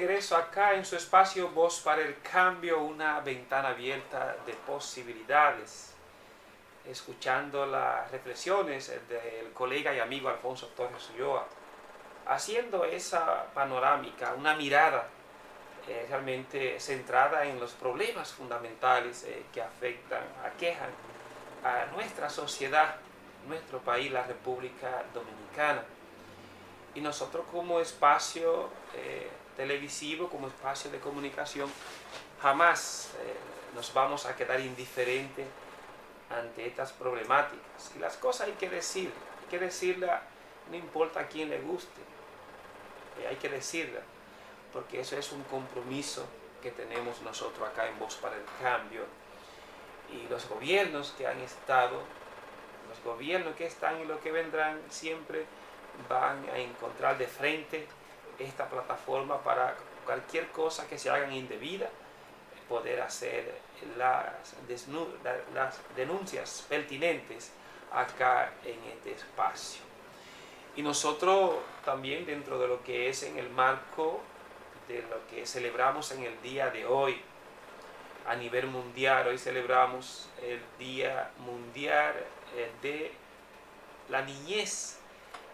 regreso acá en su espacio Voz para el Cambio, una ventana abierta de posibilidades, escuchando las reflexiones del colega y amigo Alfonso Torres Ulloa, haciendo esa panorámica, una mirada realmente centrada en los problemas fundamentales que afectan, aquejan a nuestra sociedad, nuestro país, la República Dominicana. Y nosotros como espacio televisivo, como espacio de comunicación, jamás nos vamos a quedar indiferentes ante estas problemáticas. Y las cosas hay que decirlas, no importa a quién le guste, hay que decirlas, porque eso es un compromiso que tenemos nosotros acá en Voz para el Cambio. Y los gobiernos que han estado, los gobiernos que están y los que vendrán, siempre van a encontrar de frente esta plataforma para cualquier cosa que se hagan indebida, poder hacer las denuncias pertinentes acá en este espacio. Y nosotros también, dentro de lo que es en el marco de lo que celebramos en el día de hoy a nivel mundial, hoy celebramos el Día Mundial de la Niñez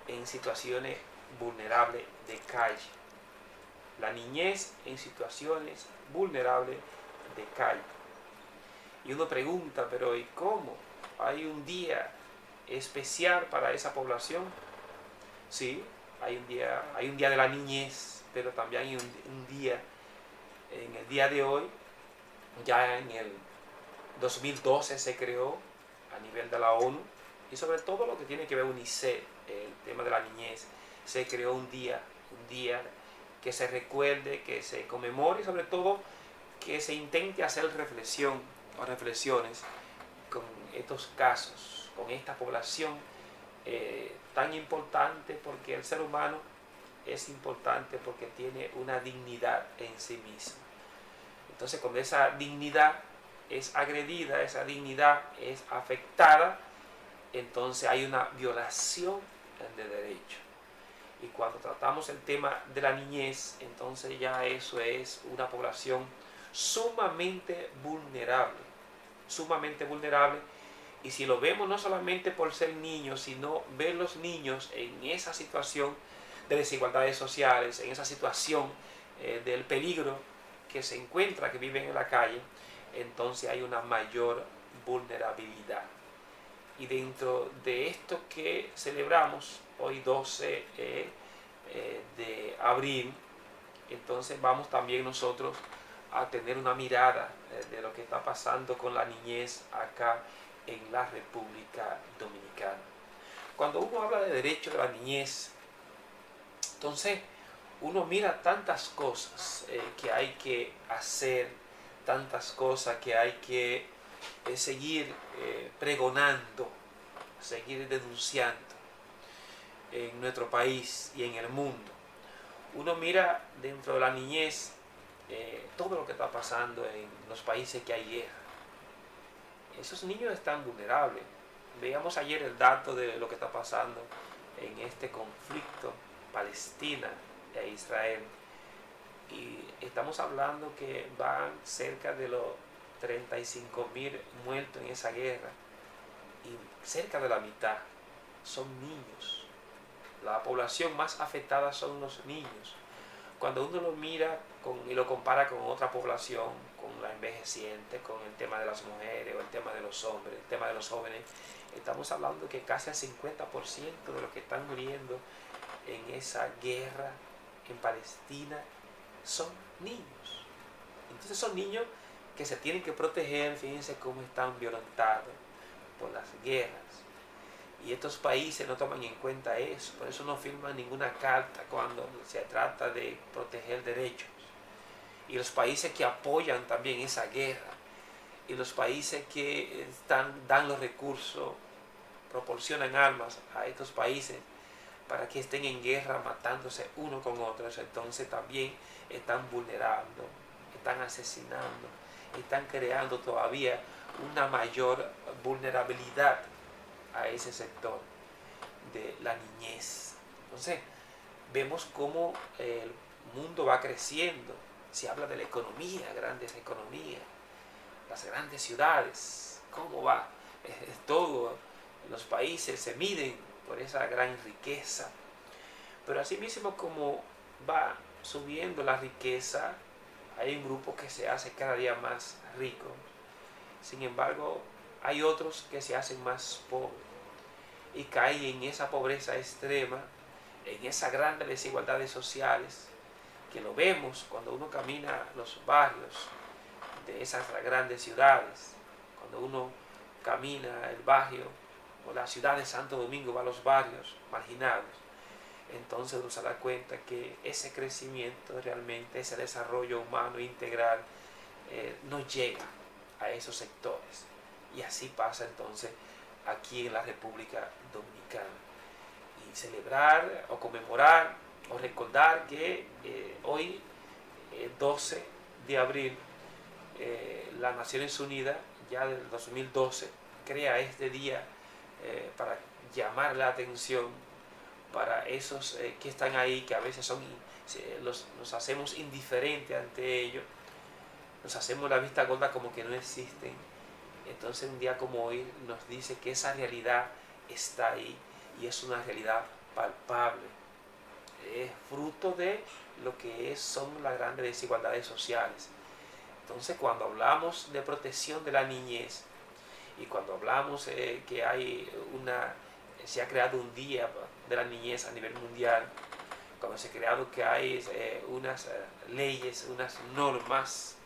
en situaciones vulnerables de calle. La niñez en situaciones vulnerables de calle. Y uno pregunta, pero ¿y cómo? ¿Hay un día especial para esa población? Sí, hay un día de la niñez, pero también hay un día, en el día de hoy, ya en el 2012 se creó a nivel de la ONU, y sobre todo lo que tiene que ver UNICEF, el tema de la niñez, se creó un día que se recuerde, que se conmemore y sobre todo que se intente hacer reflexión o reflexiones con estos casos, con esta población tan importante, porque el ser humano es importante porque tiene una dignidad en sí mismo. Entonces, cuando esa dignidad es agredida, esa dignidad es afectada, entonces hay una violación de derechos. Y cuando tratamos el tema de la niñez, entonces ya eso es una población sumamente vulnerable, y si lo vemos no solamente por ser niños, sino ver los niños en esa situación de desigualdades sociales, en esa situación del peligro que se encuentra, que viven en la calle, entonces hay una mayor vulnerabilidad. Y dentro de esto que celebramos hoy 12 de abril, entonces vamos también nosotros a tener una mirada de lo que está pasando con la niñez acá en la República Dominicana. Cuando uno habla de derecho de la niñez, entonces uno mira tantas cosas que hay que hacer, tantas cosas que hay que seguir pregonando, seguir denunciando en nuestro país y en el mundo. Uno mira dentro de la niñez todo lo que está pasando en los países que hay guerra. Esos niños están vulnerables. Veíamos ayer el dato de lo que está pasando en este conflicto Palestina e Israel. Y estamos hablando que van cerca de los 35.000 muertos en esa guerra. Y cerca de la mitad son niños. La población más afectada son los niños. Cuando uno lo mira y lo compara con otra población, con la envejeciente, con el tema de las mujeres o el tema de los hombres, el tema de los jóvenes, estamos hablando que casi el 50% de los que están muriendo en esa guerra en Palestina son niños. Entonces son niños que se tienen que proteger. Fíjense cómo están violentados por las guerras. Y estos países no toman en cuenta eso, por eso no firman ninguna carta cuando se trata de proteger derechos. Y los países que apoyan también esa guerra, y los países que dan los recursos, proporcionan armas a estos países para que estén en guerra matándose uno con otros, entonces también están vulnerando, están asesinando, están creando todavía una mayor vulnerabilidad a ese sector de la niñez. Entonces vemos cómo mundo va creciendo, se habla de la economía, grandes economías, las grandes ciudades, cómo va, todo, los países se miden por esa gran riqueza. Pero asimismo como va subiendo la riqueza, hay un grupo que se hace cada día más rico. Sin embargo, hay otros que se hacen más pobres y caen en esa pobreza extrema, en esas grandes desigualdades sociales, que lo vemos cuando uno camina los barrios de esas grandes ciudades, cuando uno camina el barrio o la ciudad de Santo Domingo, va a los barrios marginados. Entonces uno se da cuenta que ese crecimiento realmente, ese desarrollo humano integral, no llega a esos sectores. Y así pasa entonces aquí en la República Dominicana. Y celebrar o conmemorar o recordar que hoy, 12 de abril, las Naciones Unidas, ya del 2012, crea este día para llamar la atención para esos que están ahí, que a veces nos hacemos indiferentes ante ellos, nos hacemos la vista gorda como que no existen. Entonces un día como hoy nos dice que esa realidad está ahí y es una realidad palpable. Es fruto de lo que son las grandes desigualdades sociales. Entonces cuando hablamos de protección de la niñez y cuando hablamos que se ha creado un día de la niñez a nivel mundial, cuando se ha creado que hay unas leyes, unas normas,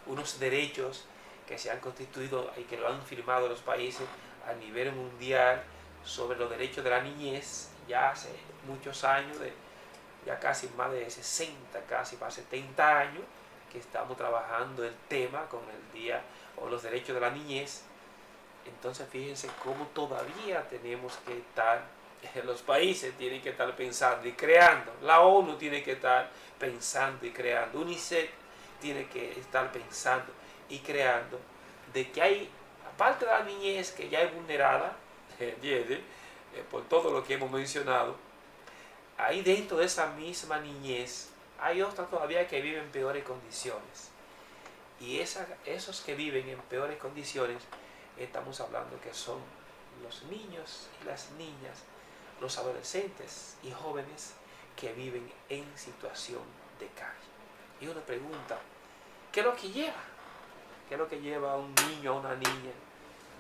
unos derechos que se han constituido y que lo han firmado los países a nivel mundial sobre los derechos de la niñez, ya hace muchos años, ya casi más de 60, casi más de 70 años, que estamos trabajando el tema con el día o los derechos de la niñez. Entonces fíjense cómo todavía tenemos que estar, los países tienen que estar pensando y creando, la ONU tiene que estar pensando y creando, UNICEF tiene que estar pensando y creando, de que hay, aparte de la niñez que ya es vulnerada, por todo lo que hemos mencionado, ahí dentro de esa misma niñez hay otras todavía que viven en peores condiciones. Y esos que viven en peores condiciones, estamos hablando que son los niños y las niñas, los adolescentes y jóvenes que viven en situación de calle. Y uno pregunta, ¿qué es lo que lleva? ¿Qué es lo que lleva a un niño, a una niña,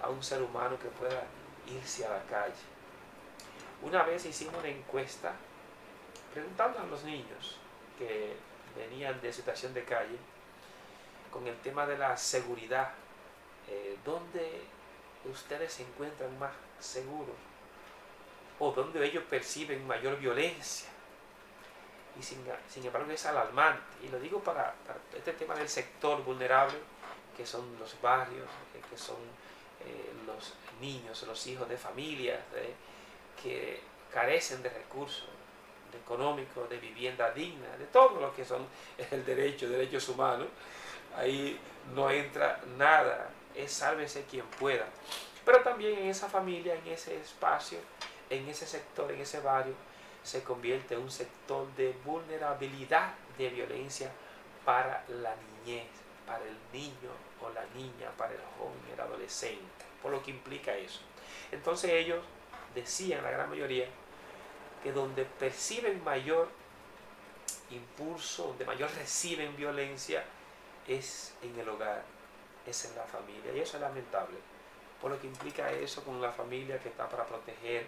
a un ser humano que pueda irse a la calle? Una vez hicimos una encuesta preguntando a los niños que venían de situación de calle con el tema de la seguridad, ¿dónde ustedes se encuentran más seguros? ¿O dónde ellos perciben mayor violencia? Y sin embargo es alarmante. Y lo digo para este tema del sector vulnerable, que son los barrios, que son los niños, los hijos de familias que carecen de recursos económicos, de vivienda digna, de todo lo que son derechos humanos. Ahí no entra nada, es sálvese quien pueda. Pero también en esa familia, en ese espacio, en ese sector, en ese barrio, se convierte en un sector de vulnerabilidad, de violencia para la niñez, para el niño o la niña, para el joven, el adolescente, por lo que implica eso. Entonces ellos decían, la gran mayoría, que donde perciben mayor impulso, donde mayor reciben violencia, es en el hogar, es en la familia. Y eso es lamentable, por lo que implica eso con la familia que está para proteger,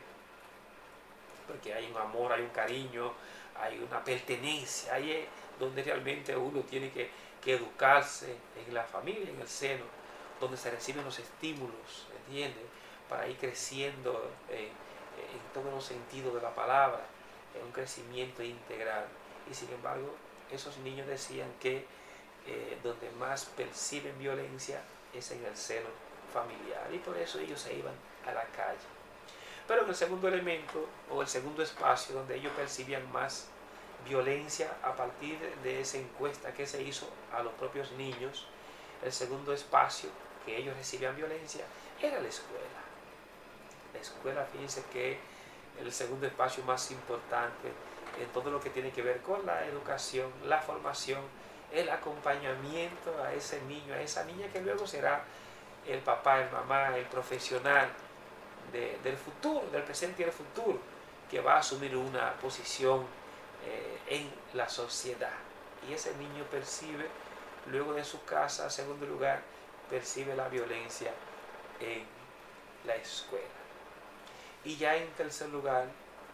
porque hay un amor, hay un cariño, hay una pertenencia. Ahí es donde realmente uno tiene que educarse, en la familia, en el seno, donde se reciben los estímulos, ¿entiendes? Para ir creciendo en todos los sentidos de la palabra, en un crecimiento integral. Y sin embargo, esos niños decían que donde más perciben violencia es en el seno familiar, y por eso ellos se iban a la calle. Pero en el segundo elemento o el segundo espacio donde ellos percibían más violencia a partir de esa encuesta que se hizo a los propios niños, el segundo espacio que ellos recibían violencia era la escuela. La escuela, fíjense que el segundo espacio más importante en todo lo que tiene que ver con la educación, la formación, el acompañamiento a ese niño, a esa niña que luego será el papá, el mamá, el profesional del futuro, del presente y del futuro, que va a asumir una posición en la sociedad. Y ese niño percibe, luego de su casa, en segundo lugar, percibe la violencia en la escuela. Y ya en tercer lugar,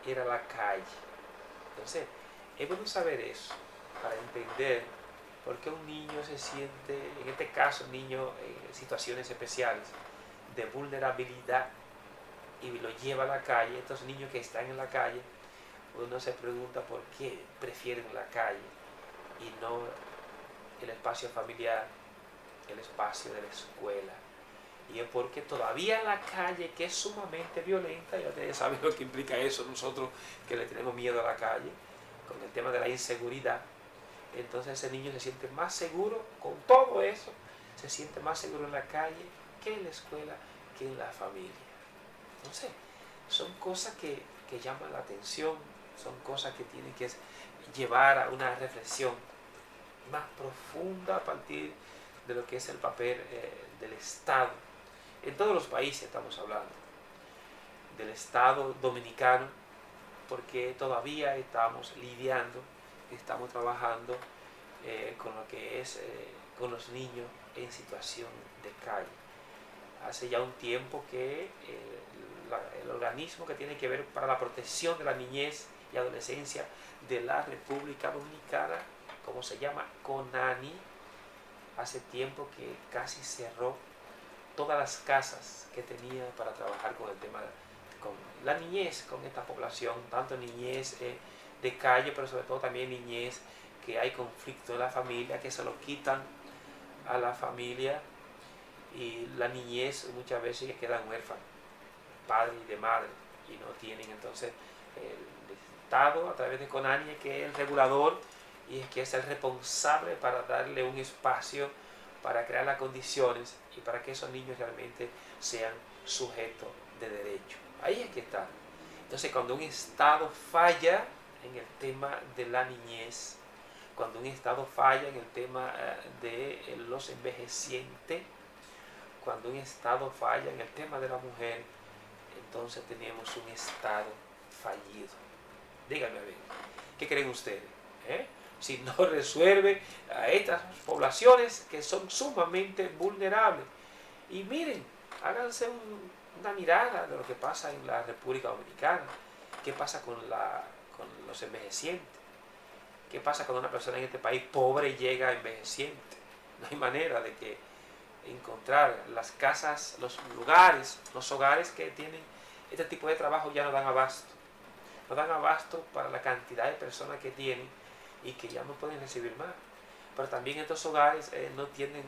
era la calle. Entonces, es bueno saber eso, para entender por qué un niño se siente, en este caso, un niño en situaciones especiales de vulnerabilidad, y lo lleva a la calle. Estos niños que están en la calle, uno se pregunta por qué prefieren la calle y no el espacio familiar, el espacio de la escuela. Y es porque todavía la calle, que es sumamente violenta, ya ustedes saben lo que implica eso, nosotros que le tenemos miedo a la calle, con el tema de la inseguridad, entonces ese niño se siente más seguro, con todo eso, se siente más seguro en la calle que en la escuela, que en la familia. Entonces, son cosas que llaman la atención, son cosas que tienen que llevar a una reflexión más profunda a partir de lo que es el papel del Estado. En todos los países estamos hablando, del Estado dominicano, porque todavía estamos lidiando, estamos trabajando con lo que es con los niños en situación de calle. Hace ya un tiempo que el organismo que tiene que ver para la protección de la niñez y adolescencia de la República Dominicana, como se llama, CONANI, hace tiempo que casi cerró todas las casas que tenía para trabajar con el tema, con la niñez, con esta población, tanto niñez de calle, pero sobre todo también niñez que hay conflicto en la familia, que se lo quitan a la familia, y la niñez muchas veces quedan huérfanos, padre y de madre, y no tienen. Entonces el Estado, a través de CONANI, que es el regulador y es que es el responsable para darle un espacio, para crear las condiciones y para que esos niños realmente sean sujetos de derecho. Ahí es que está. Entonces, cuando un Estado falla en el tema de la niñez, cuando un Estado falla en el tema de los envejecientes, cuando un Estado falla en el tema de la mujer, entonces tenemos un Estado fallido. Díganme a ver, ¿qué creen ustedes? Si no resuelve a estas poblaciones que son sumamente vulnerables. Y miren, háganse una mirada de lo que pasa en la República Dominicana. ¿Qué pasa con los envejecientes? ¿Qué pasa cuando una persona en este país pobre llega envejeciente? No hay manera de que encontrar las casas, los lugares, los hogares que tienen este tipo de trabajo ya no dan abasto. No dan abasto para la cantidad de personas que tienen y que ya no pueden recibir más. Pero también estos hogares no tienen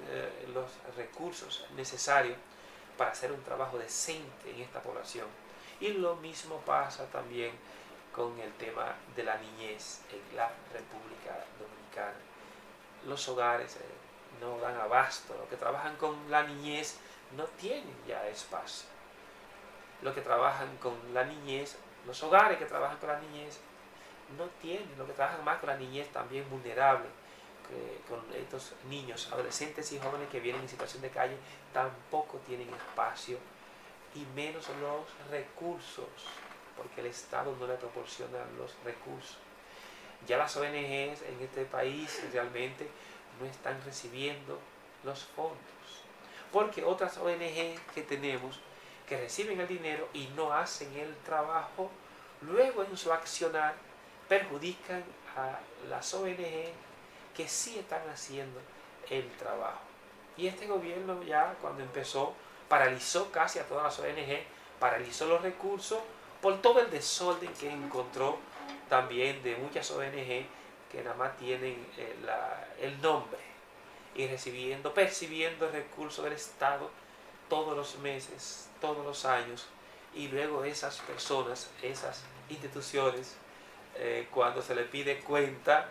los recursos necesarios para hacer un trabajo decente en esta población. Y lo mismo pasa también con el tema de la niñez en la República Dominicana. Los hogares no dan abasto. Los que trabajan con la niñez no tienen ya espacio. Los que trabajan con la niñez, los hogares que trabajan con la niñez, no tienen. Los que trabajan más con la niñez también vulnerable, con estos niños, adolescentes y jóvenes que vienen en situación de calle, tampoco tienen espacio y menos los recursos, porque el Estado no le proporciona los recursos. Ya las ONGs en este país realmente no están recibiendo los fondos, porque otras ONG que tenemos que reciben el dinero y no hacen el trabajo, luego en su accionar perjudican a las ONG que sí están haciendo el trabajo. Y este gobierno ya cuando empezó paralizó casi a todas las ONG, paralizó los recursos por todo el desorden que encontró también de muchas ONG que nada más tienen el nombre y percibiendo recursos del Estado todos los meses, todos los años, y luego esas personas, esas instituciones, cuando se les pide cuenta,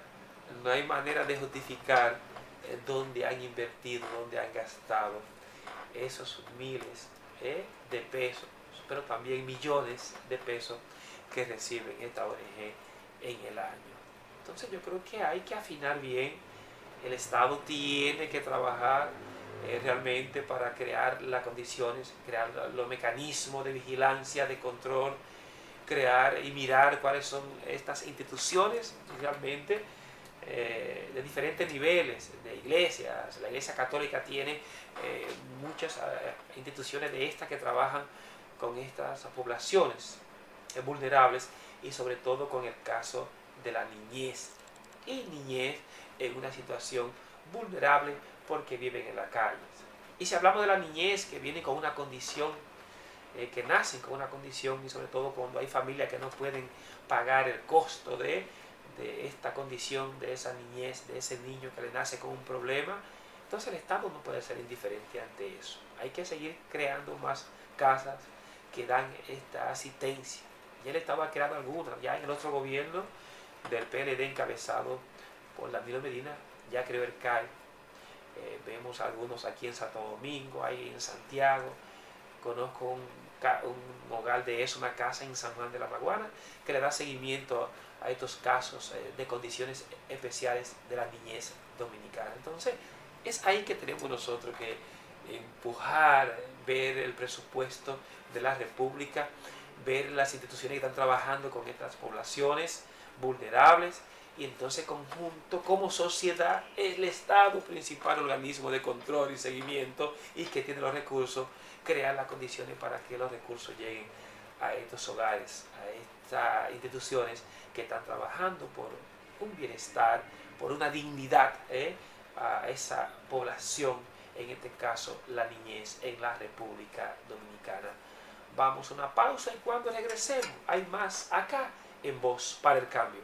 no hay manera de justificar dónde han invertido, dónde han gastado esos miles de pesos, pero también millones de pesos que reciben esta ONG en el año. Entonces yo creo que hay que afinar bien. El Estado tiene que trabajar realmente para crear las condiciones, crear los mecanismos de vigilancia, de control, crear y mirar cuáles son estas instituciones realmente de diferentes niveles, de iglesias. La Iglesia Católica tiene muchas instituciones de estas que trabajan con estas poblaciones vulnerables y sobre todo con el caso de la niñez. Y niñez en una situación vulnerable porque viven en la calle. Y si hablamos de la niñez que viene con una condición, que nacen con una condición y sobre todo cuando hay familias que no pueden pagar el costo de esta condición, de esa niñez, de ese niño que le nace con un problema, entonces el Estado no puede ser indiferente ante eso. Hay que seguir creando más casas que dan esta asistencia. Ya el Estado ha creado algunas, ya en el otro gobierno del PLD encabezado por Danilo Medina, ya creó el CAI. Vemos algunos aquí en Santo Domingo, hay en Santiago. Conozco un hogar de eso, una casa en San Juan de la Maguana, que le da seguimiento a estos casos de condiciones especiales de la niñez dominicana. Entonces, es ahí que tenemos nosotros que empujar, ver el presupuesto de la República, ver las instituciones que están trabajando con estas poblaciones vulnerables y entonces conjunto, como sociedad, el Estado, principal organismo de control y seguimiento y que tiene los recursos, crear las condiciones para que los recursos lleguen a estos hogares, a estas instituciones que están trabajando por un bienestar, por una dignidad a esa población, en este caso la niñez en la República Dominicana. Vamos a una pausa y cuando regresemos hay más acá en Voz para el Cambio.